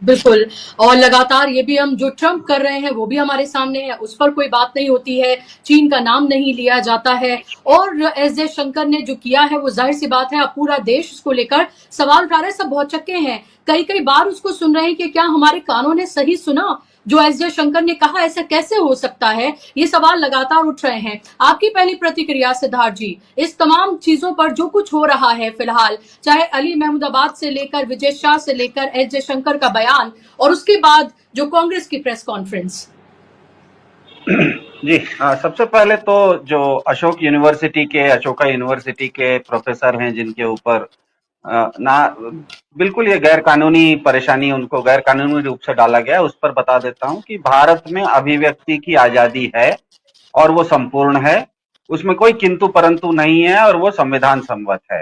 बिल्कुल। और लगातार ये भी हम जो ट्रंप कर रहे हैं वो भी हमारे सामने है, उस पर कोई बात नहीं होती है, चीन का नाम नहीं लिया जाता है। और एस जयशंकर ने जो किया है वो जाहिर सी बात है, अब पूरा देश उसको लेकर सवाल उठा रहे हैं, सब बहुत चक्के हैं, कई कई बार उसको सुन रहे हैं कि क्या हमारे कानों ने सही सुना जो एस जयशंकर ने कहा, ऐसा कैसे हो सकता है, ये सवाल लगातार उठ रहे हैं। आपकी पहली प्रतिक्रिया सिद्धार्थ जी, इस तमाम चीजों पर जो कुछ हो रहा है फिलहाल, चाहे अली महमूदाबाद से लेकर विजय शाह से लेकर एस जयशंकर का बयान और उसके बाद जो कांग्रेस की प्रेस कॉन्फ्रेंस। जी सबसे पहले तो जो अशोका यूनिवर्सिटी के प्रोफेसर हैं जिनके ऊपर ना बिल्कुल ये गैर कानूनी परेशानी उनको गैर कानूनी रूप से डाला गया, उस पर बता देता हूं कि भारत में अभिव्यक्ति की आजादी है और वो संपूर्ण है, उसमें कोई किंतु परंतु नहीं है और वो संविधान सम्मत है।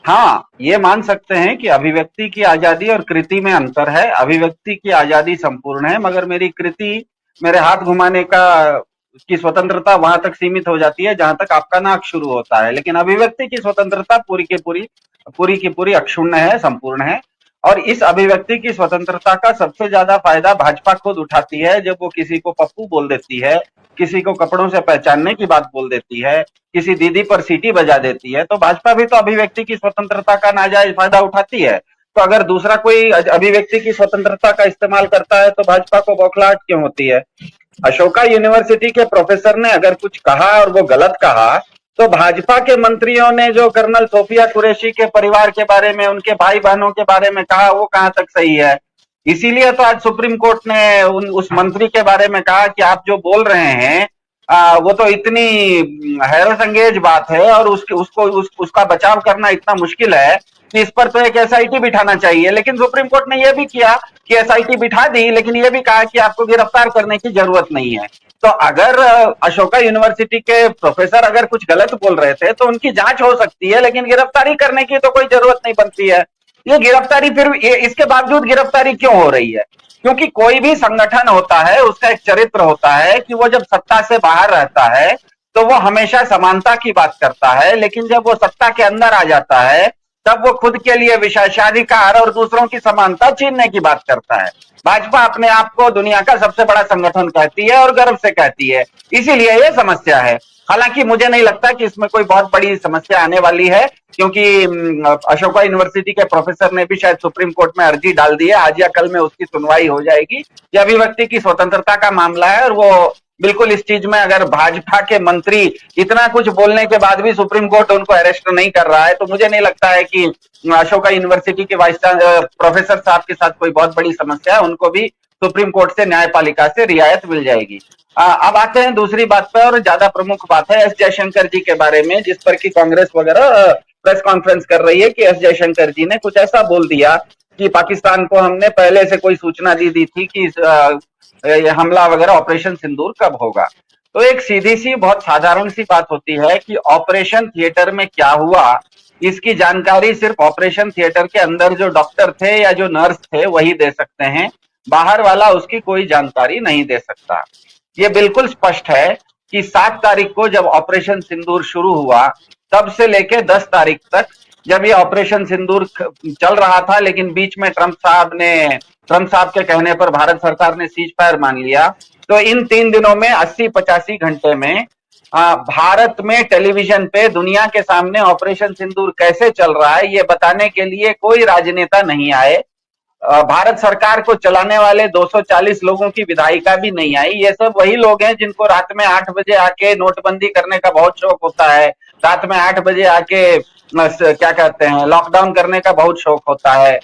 हाँ, ये मान सकते हैं कि अभिव्यक्ति की आजादी और कृति में अंतर है। अभिव्यक्ति की आजादी संपूर्ण है, मगर मेरी कृति, मेरे हाथ घुमाने का की स्वतंत्रता वहां तक सीमित हो जाती है जहां तक आपका नाक शुरू होता है, लेकिन अभिव्यक्ति की स्वतंत्रता पूरी की पूरी अक्षुण्ण है, संपूर्ण है। और इस अभिव्यक्ति की स्वतंत्रता का सबसे ज्यादा फायदा भाजपा खुद उठाती है जब वो किसी को पप्पू बोल देती है, किसी को कपड़ों से पहचानने की बात बोल देती है, किसी दीदी पर सीटी बजा देती है, तो भाजपा भी तो अभिव्यक्ति की स्वतंत्रता का नाजायज फायदा उठाती है। तो अगर दूसरा कोई अभिव्यक्ति की स्वतंत्रता का इस्तेमाल करता है तो भाजपा को बौखलाहट क्यों होती है? अशोका यूनिवर्सिटी के प्रोफेसर ने अगर कुछ कहा और वो गलत कहा, तो भाजपा के मंत्रियों ने जो कर्नल सोफिया कुरैशी के परिवार के बारे में, उनके भाई बहनों के बारे में कहा, वो कहां तक सही है? इसीलिए तो आज सुप्रीम कोर्ट ने उस मंत्री के बारे में कहा कि आप जो बोल रहे हैं वो तो इतनी हैरतअंगेज बात है और उसका बचाव करना इतना मुश्किल है कि इस पर तो एक एसआईटी बिठाना चाहिए। लेकिन सुप्रीम कोर्ट ने यह भी किया कि एसआईटी बिठा दी, लेकिन यह भी कहा कि आपको गिरफ्तार करने की जरूरत नहीं है। तो अगर अशोका यूनिवर्सिटी के प्रोफेसर अगर कुछ गलत बोल रहे थे तो उनकी जांच हो सकती है, लेकिन गिरफ्तारी करने की तो कोई जरूरत नहीं बनती है। ये गिरफ्तारी फिर इसके बावजूद गिरफ्तारी क्यों हो रही है? क्योंकि कोई भी संगठन होता है, उसका एक चरित्र होता है कि वो जब सत्ता से बाहर रहता है तो वो हमेशा समानता की बात करता है, लेकिन जब वो सत्ता के अंदर आ जाता है तब वो खुद के लिए विशेषाधिकार और दूसरों की समानता छीनने की बात करता है। भाजपा अपने आप को दुनिया का सबसे बड़ा संगठन कहती है और गर्व से कहती है, इसीलिए ये समस्या है। हालांकि मुझे नहीं लगता कि इसमें कोई बहुत बड़ी समस्या आने वाली है, क्योंकि अशोका यूनिवर्सिटी के प्रोफेसर ने भी शायद सुप्रीम कोर्ट में अर्जी डाल दी है, आज या कल में उसकी सुनवाई हो जाएगी। ये अभिव्यक्ति की स्वतंत्रता का मामला है और वो बिल्कुल इस चीज में अगर भाजपा के मंत्री इतना कुछ बोलने के बाद भी सुप्रीम कोर्ट उनको अरेस्ट नहीं कर रहा है तो मुझे नहीं लगता है कि अशोका यूनिवर्सिटी के वाइस प्रोफेसर साहब के साथ कोई बहुत बड़ी समस्या है। उनको भी सुप्रीम कोर्ट से, न्यायपालिका से रियायत मिल जाएगी। अब आते हैं दूसरी बात पर, और ज्यादा प्रमुख बात है एस जयशंकर जी के बारे में, जिस पर की कांग्रेस वगैरह प्रेस कॉन्फ्रेंस कर रही है कि एस जयशंकर जी ने कुछ ऐसा बोल दिया कि पाकिस्तान को हमने पहले से कोई सूचना दी थी कि ये हमला वगैरह ऑपरेशन सिंदूर कब होगा। तो एक सीधी सी बहुत साधारण सी बात होती है कि ऑपरेशन थिएटर में क्या हुआ इसकी जानकारी सिर्फ ऑपरेशन थिएटर के अंदर जो डॉक्टर थे या जो नर्स थे वही दे सकते हैं, बाहर वाला उसकी कोई जानकारी नहीं दे सकता। ये बिल्कुल स्पष्ट है कि 7 तारीख को जब ऑपरेशन सिंदूर शुरू हुआ तब से लेके 10 तारीख तक, जब ये ऑपरेशन सिंदूर चल रहा था लेकिन बीच में ट्रंप साहब के कहने पर भारत सरकार ने सीज फायर मान लिया, तो इन 3 दिनों में 80-85 घंटे में भारत में टेलीविजन पे दुनिया के सामने ऑपरेशन सिंदूर कैसे चल रहा है ये बताने के लिए कोई राजनेता नहीं आए। भारत सरकार को चलाने वाले 240 लोगों की विधायिका भी नहीं आई। ये सब वही लोग हैं जिनको रात में 8 बजे आके नोटबंदी करने का बहुत शौक होता है, रात में 8 बजे आके क्या कहते हैं लॉकडाउन करने का बहुत शौक होता है,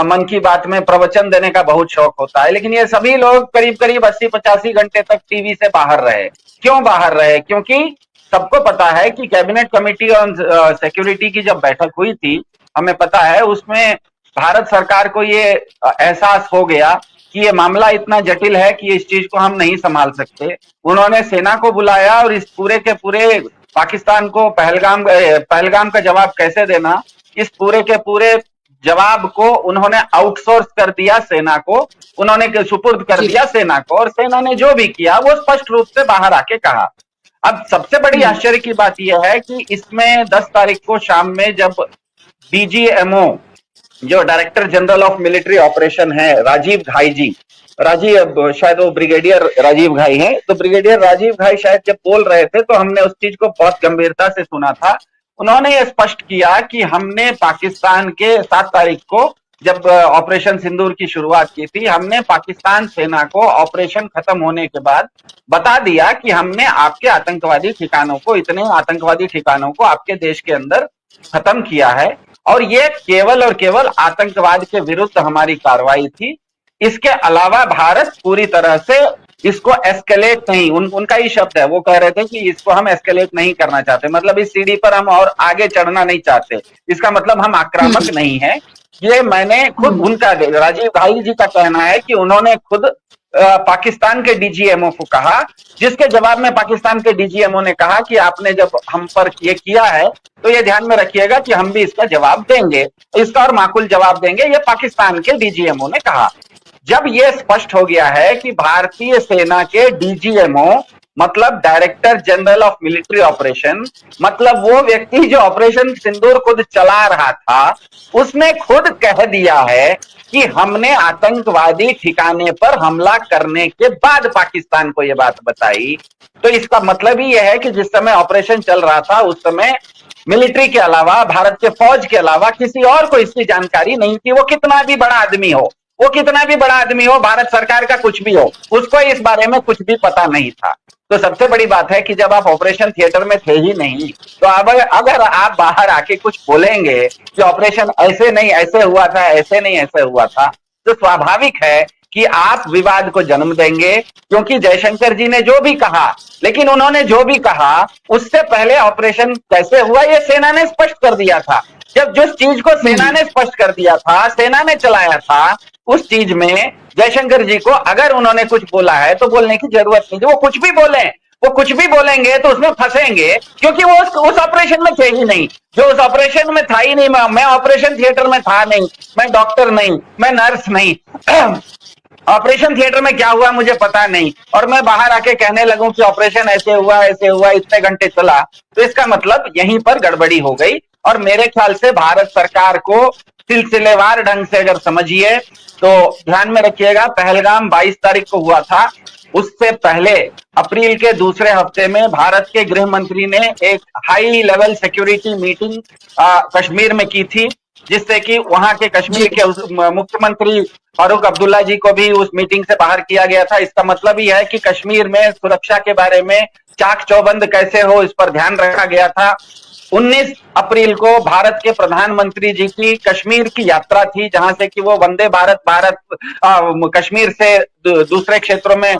मन की बात में प्रवचन देने का बहुत शौक होता है। लेकिन ये सभी लोग करीब करीब 80-85 घंटे तक टीवी से बाहर रहे। क्यों बाहर रहे? क्योंकि सबको पता है कि कैबिनेट कमेटी ऑन सिक्योरिटी की जब बैठक हुई थी, हमें पता है उसमें भारत सरकार को ये एहसास हो गया कि ये मामला इतना जटिल है कि इस चीज को हम नहीं संभाल सकते। उन्होंने सेना को बुलाया और इस पूरे के पूरे पाकिस्तान को पहलगाम का जवाब कैसे देना, इस पूरे के पूरे जवाब को उन्होंने आउटसोर्स कर दिया सेना को, उन्होंने सुपुर्द कर दिया सेना को, और सेना ने जो भी किया वो स्पष्ट रूप से बाहर आके कहा। अब सबसे बड़ी आश्चर्य की बात यह है कि इसमें 10 तारीख को शाम में जब बीजीएमओ जो director general of military operation है राजीव घाई जी, राजीव शायद वो ब्रिगेडियर राजीव घाई हैं, तो ब्रिगेडियर राजीव घाई शायद जब बोल रहे थे तो हमने उस चीज को बहुत गंभीरता से सुना था। उन्होंने ये स्पष्ट किया कि हमने पाकिस्तान के 7 तारीख को जब ऑपरेशन सिंदूर की शुरुआत की थी, हमने पाकिस्तान सेना को ऑपरेशन खत्म होने के बाद बता दिया कि हमने आपके आतंकवादी ठिकानों को, इतने आतंकवादी ठिकानों को आपके देश के अंदर खत्म किया है और ये केवल और केवल आतंकवाद के विरुद्ध हमारी कार्रवाई थी। इसके अलावा भारत पूरी तरह से इसको एस्केलेट नहीं, उनका ही शब्द है, वो कह रहे थे कि इसको हम एस्केलेट नहीं करना चाहते, मतलब इस सीढ़ी पर हम और आगे चढ़ना नहीं चाहते, इसका मतलब हम आक्रामक नहीं है। ये मैंने खुद उनका, राजीव घाई जी का कहना है कि उन्होंने खुद पाकिस्तान के डीजीएमओ को कहा, जिसके जवाब में पाकिस्तान के डीजीएमओ ने कहा कि आपने जब हम पर ये किया है तो ये ध्यान में रखिएगा कि हम भी इसका जवाब देंगे, इसका और माकूल जवाब देंगे, ये पाकिस्तान के डीजीएमओ ने कहा। जब ये स्पष्ट हो गया है कि भारतीय सेना के डीजीएमओ मतलब director general of military operation, मतलब वो व्यक्ति जो ऑपरेशन सिंदूर खुद चला रहा था, उसने खुद कह दिया है कि हमने आतंकवादी ठिकाने पर हमला करने के बाद पाकिस्तान को यह बात बताई, तो इसका मतलब ही यह है कि जिस समय ऑपरेशन चल रहा था उस समय मिलिट्री के अलावा, भारत के फौज के अलावा किसी और को इसकी जानकारी नहीं थी। वो कितना भी बड़ा आदमी हो, वो कितना भी बड़ा आदमी हो, भारत सरकार का कुछ भी हो, उसको इस बारे में कुछ भी पता नहीं था। तो सबसे बड़ी बात है कि जब आप ऑपरेशन थिएटर में थे ही नहीं, तो अब अगर आप बाहर आके कुछ बोलेंगे कि ऑपरेशन ऐसे नहीं ऐसे हुआ था, ऐसे नहीं ऐसे हुआ था, तो स्वाभाविक है कि आप विवाद को जन्म देंगे। क्योंकि जयशंकर जी ने जो भी कहा, लेकिन उन्होंने जो भी कहा उससे पहले ऑपरेशन कैसे हुआ ये सेना ने स्पष्ट कर दिया था। जब जिस चीज को सेना ने स्पष्ट कर दिया था, सेना ने चलाया था, उस चीज में जयशंकर जी को अगर उन्होंने कुछ बोला है तो बोलने की जरूरत नहीं। वो कुछ भी बोले, वो कुछ भी बोलेंगे तो उसमें फंसेंगे, क्योंकि वो उस ऑपरेशन में थे ही नहीं, जो उस ऑपरेशन में था ही नहीं। मैं ऑपरेशन थिएटर में था नहीं, मैं डॉक्टर नहीं, मैं नर्स नहीं ऑपरेशन थिएटर में क्या हुआ मुझे पता नहीं, और मैं बाहर आके कहने लगूं कि ऑपरेशन ऐसे हुआ इतने घंटे चला, तो इसका मतलब यहीं पर गड़बड़ी हो गई। और मेरे ख्याल से भारत सरकार को सिलसिलेवार ढंग से अगर समझिए तो ध्यान में रखिएगा, पहलगाम 22 तारीख को हुआ था, उससे पहले अप्रैल के दूसरे हफ्ते में भारत के गृह मंत्री ने एक high level security meeting Kashmir में की थी, जिससे कि वहां के कश्मीर के मुख्यमंत्री फारूक अब्दुल्ला जी को भी उस मीटिंग से बाहर किया गया था। इसका मतलब ही है कि कश्मीर में सुरक्षा के बारे में चाक चौबंद कैसे हो, इस पर ध्यान रखा गया था। 19 अप्रैल को भारत के प्रधानमंत्री जी की कश्मीर की यात्रा थी, जहां से कि वो वंदे भारत कश्मीर से दूसरे क्षेत्रों में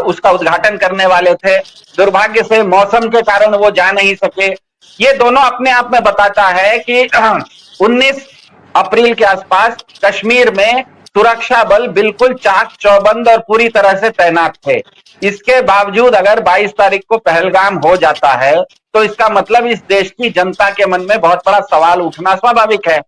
उसका उद्घाटन करने वाले थे। दुर्भाग्य से मौसम के कारण वो जा नहीं सके। ये दोनों अपने आप में बताता है कि 19 अप्रैल के आसपास कश्मीर में सुरक्षा बल बिल्कुल चाक चौबंद और पूरी तरह से तैनात थे। इसके बावजूद अगर 22 तारीख को पहलगाम हो जाता है तो इसका मतलब इस देश की जनता के मन में बहुत बड़ा सवाल उठना स्वाभाविक है।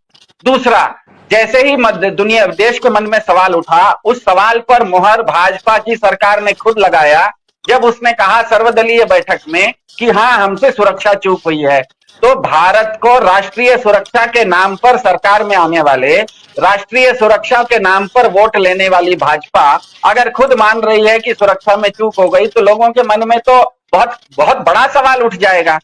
दूसरा, जैसे ही दुनिया देश के मन में सवाल उठा, उस सवाल पर मुहर भाजपा की सरकार ने खुद लगाया, जब उसने कहा सर्वदलीय बैठक में कि हाँ हमसे सुरक्षा चूक हुई है। तो भारत को राष्ट्रीय सुरक्षा के नाम पर सरकार में आने वाले, राष्ट्रीय सुरक्षा के नाम पर वोट लेने वाली भाजपा अगर खुद मान रही है कि सुरक्षा में चूक हो गई, तो लोगों के मन में तो बहुत बहुत बड़ा सवाल उठ जाएगा।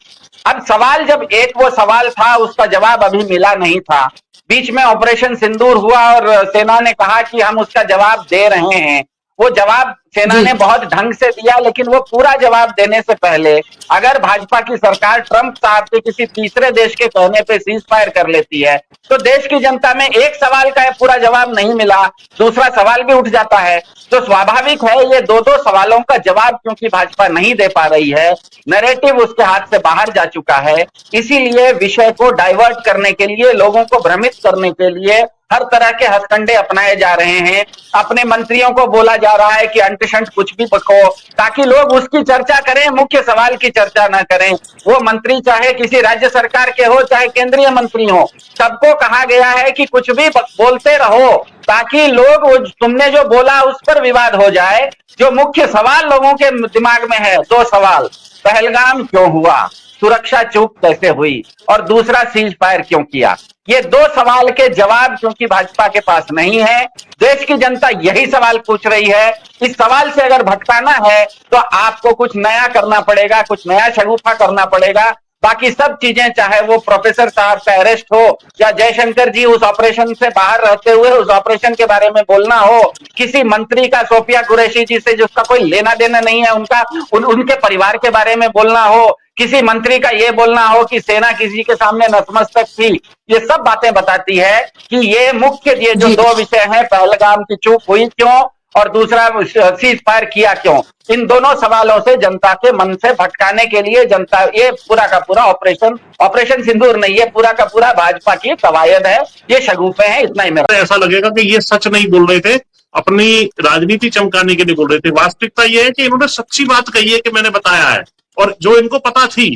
अब सवाल, जब एक वो सवाल था उसका जवाब अभी मिला नहीं था, बीच में ऑपरेशन सिंदूर हुआ और सेना ने कहा कि हम उसका जवाब दे रहे हैं। वो जवाब सेना ने बहुत ढंग से दिया, लेकिन वो पूरा जवाब देने से पहले अगर भाजपा की सरकार ट्रंप साहब के किसी तीसरे देश के कहने पे सीज फायर कर लेती है, तो देश की जनता में एक सवाल का पूरा जवाब नहीं मिला, दूसरा सवाल भी उठ जाता है। तो स्वाभाविक है ये दो सवालों का जवाब क्योंकि भाजपा नहीं दे पा रही है, नैरेटिव उसके हाथ से बाहर जा चुका है, इसीलिए विषय को डाइवर्ट करने के लिए, लोगों को भ्रमित करने के लिए हर तरह के हथकंडे अपनाए जा रहे हैं। अपने मंत्रियों को बोला जा रहा है कि अंटशंट कुछ भी बको, ताकि लोग उसकी चर्चा करें, मुख्य सवाल की चर्चा ना करें। वो मंत्री चाहे किसी राज्य सरकार के हो चाहे केंद्रीय मंत्री हो, सबको कहा गया है कि कुछ भी बोलते रहो, ताकि लोग तुमने जो बोला उस पर विवाद हो जाए। जो मुख्य सवाल लोगों के दिमाग में है, 2 सवाल, पहलगाम क्यों हुआ, सुरक्षा चूक कैसे हुई, और दूसरा सीज फायर क्यों किया। ये दो सवाल के जवाब क्योंकि भाजपा के पास नहीं है, देश की जनता यही सवाल पूछ रही है। इस सवाल से अगर भटकाना है तो आपको कुछ नया करना पड़ेगा, कुछ नया शगुफा करना पड़ेगा। बाकी सब चीजें, चाहे वो प्रोफेसर साहब का अरेस्ट हो या जयशंकर जी उस ऑपरेशन से बाहर रहते हुए उस ऑपरेशन के बारे में बोलना हो, किसी मंत्री का सोफिया कुरैशी जी से जिसका कोई लेना देना नहीं है उनका उनके परिवार के बारे में बोलना हो, किसी मंत्री का ये बोलना हो कि सेना किसी के सामने नतमस्तक थी, ये सब बातें बताती है कि ये मुख्य ये जो दो विषय हैं, पहलगाम की चूक हुई क्यों और दूसरा सीज फायर किया क्यों, इन दोनों सवालों से जनता के मन से भटकाने के लिए जनता, ये पूरा का पूरा ऑपरेशन सिंदूर नहीं है, पूरा का पूरा भाजपा की कवायद है, ये शगुफे हैं। इतना ही मेरा ऐसा लगेगा कि ये सच नहीं बोल रहे थे, अपनी राजनीति चमकाने के लिए बोल रहे थे। वास्तविकता ये है कि इन्होंने सच्ची बात कही है कि मैंने बताया है, और जो इनको पता थी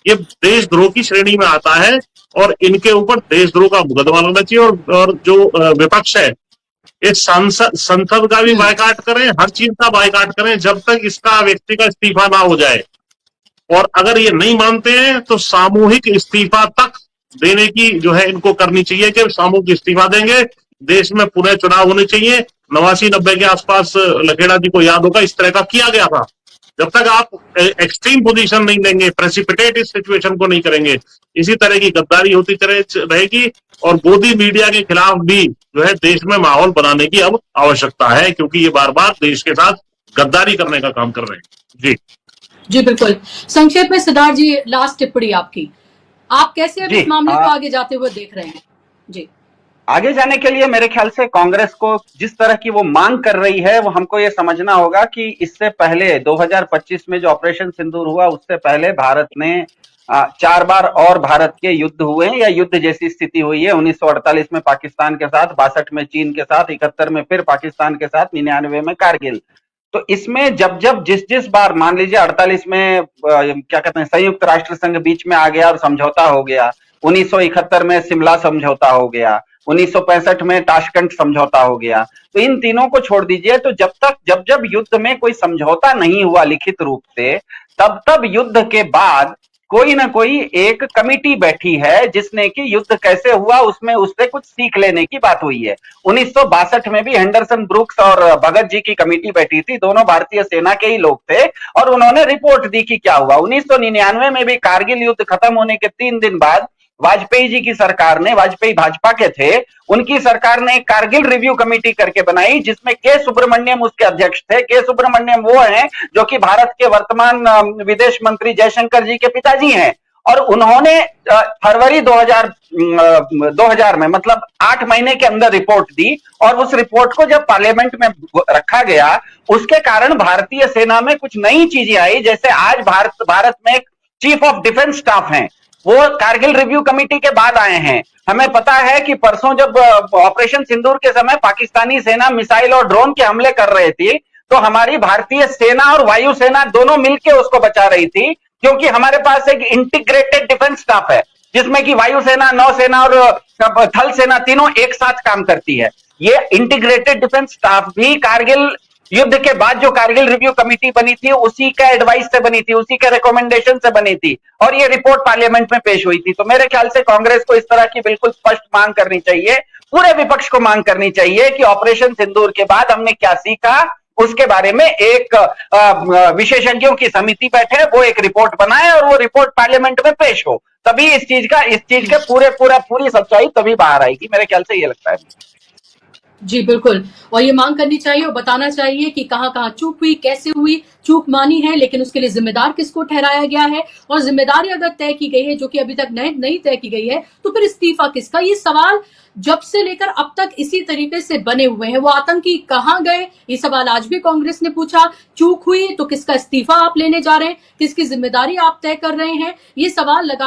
ये देशद्रोह की श्रेणी में आता है और इनके ऊपर देशद्रोह का मुकदमा लगना चाहिए। और जो विपक्ष है इस संसद का भी बायकाट करें, हर चीज का बायकाट करें जब तक इसका व्यक्ति का इस्तीफा ना हो जाए। और अगर ये नहीं मानते हैं तो सामूहिक इस्तीफा तक देने की जो है इनको करनी चाहिए कि सामूहिक इस्तीफा देंगे। देश में पुनः चुनाव होने चाहिए। 89-90 के आसपास लखेड़ा जी को याद होगा, इस तरह का किया गया था। जब तक आप एक्सट्रीम पोजीशन नहीं लेंगे, प्रेसिपिटेट इस सिचुएशन को नहीं करेंगे, इसी तरह की गद्दारी होती रहेगी। और गोदी मीडिया के खिलाफ भी जो है देश में माहौल बनाने की अब आवश्यकता है, क्योंकि ये बार बार देश के साथ गद्दारी करने का काम कर रहे हैं। जी बिल्कुल। संक्षेप में सिद्धार्थ जी, लास्ट टिप्पणी आपकी, आप कैसे अब इस मामले को आगे जाते हुए देख रहे हैं? जी, आगे जाने के लिए मेरे ख्याल से कांग्रेस को जिस तरह की वो मांग कर रही है, वो हमको ये समझना होगा कि इससे पहले 2025 में जो ऑपरेशन सिंदूर हुआ, उससे पहले भारत ने 4 बार और भारत के युद्ध हुए या युद्ध जैसी स्थिति हुई है। 1948 में पाकिस्तान के साथ, 62 में चीन के साथ, 71 में फिर पाकिस्तान के साथ, 99 में कारगिल। तो इसमें जब जिस बार, मान लीजिए 48 में क्या कहते हैं, संयुक्त राष्ट्र संघ बीच में आ गया और समझौता हो गया, 1971 में शिमला समझौता हो गया, 1965 में ताशकंद समझौता हो गया। तो इन तीनों को छोड़ दीजिए, तो जब युद्ध में कोई समझौता नहीं हुआ लिखित रूप से, तब युद्ध के बाद कोई ना कोई एक कमिटी बैठी है जिसने कि युद्ध कैसे हुआ उसमें उससे कुछ सीख लेने की बात हुई है। 1962 में भी हेंडरसन ब्रुक्स और भगत जी की कमेटी बैठी थी, दोनों भारतीय सेना के ही लोग थे, और उन्होंने रिपोर्ट दी कि क्या हुआ। 1999 में भी कारगिल युद्ध खत्म होने के 3 दिन बाद वाजपेयी जी की सरकार ने, वाजपेयी भाजपा के थे, उनकी सरकार ने एक कारगिल रिव्यू कमेटी करके बनाई, जिसमें के सुब्रमण्यम उसके अध्यक्ष थे। के सुब्रमण्यम वो हैं जो कि भारत के वर्तमान विदेश मंत्री जयशंकर जी के पिताजी हैं, और उन्होंने फरवरी 2000 में, मतलब 8 महीने के अंदर रिपोर्ट दी, और उस रिपोर्ट को जब पार्लियामेंट में रखा गया, उसके कारण भारतीय सेना में कुछ नई चीजें आई। जैसे आज भारत में एक चीफ ऑफ डिफेंस स्टाफ हैं, वो कारगिल रिव्यू कमेटी के बाद आए हैं। हमें पता है कि परसों जब ऑपरेशन सिंदूर के समय पाकिस्तानी सेना मिसाइल और ड्रोन के हमले कर रही थी, तो हमारी भारतीय सेना और वायुसेना दोनों मिलकर उसको बचा रही थी, क्योंकि हमारे पास एक इंटीग्रेटेड डिफेंस स्टाफ है जिसमें कि वायुसेना, नौसेना और थल सेना तीनों एक साथ काम करती है। ये इंटीग्रेटेड डिफेंस स्टाफ भी कारगिल युद्ध के बाद जो कारगिल रिव्यू कमेटी बनी थी, उसी का एडवाइस से बनी थी, उसी के रिकमेंडेशन से बनी थी, और ये रिपोर्ट पार्लियामेंट में पेश हुई थी। तो मेरे ख्याल से कांग्रेस को इस तरह की बिल्कुल स्पष्ट मांग करनी चाहिए, पूरे विपक्ष को मांग करनी चाहिए कि ऑपरेशन सिंदूर के बाद हमने क्या सीखा, उसके बारे में एक विशेषज्ञों की समिति बैठे, वो एक रिपोर्ट बनाए और वो रिपोर्ट पार्लियामेंट में पेश हो, तभी इस चीज के पूरी सच्चाई तभी बाहर आएगी। मेरे ख्याल से ये लगता है। जी बिल्कुल, और ये मांग करनी चाहिए और बताना चाहिए कि कहां कहां चूक हुई, कैसे हुई, चूक मानी है, लेकिन उसके लिए जिम्मेदार किसको ठहराया गया है, और जिम्मेदारी अगर तय की गई है, जो कि अभी तक नहीं तय की गई है, तो फिर इस्तीफा किसका? ये सवाल जब से लेकर अब तक इसी तरीके से बने हुए हैं। वो आतंकी कहां गए, ये सवाल आज भी कांग्रेस ने पूछा। चूक हुई तो किसका इस्तीफा आप लेने जा रहे हैं, किसकी जिम्मेदारी आप तय कर रहे हैं, ये सवाल लगा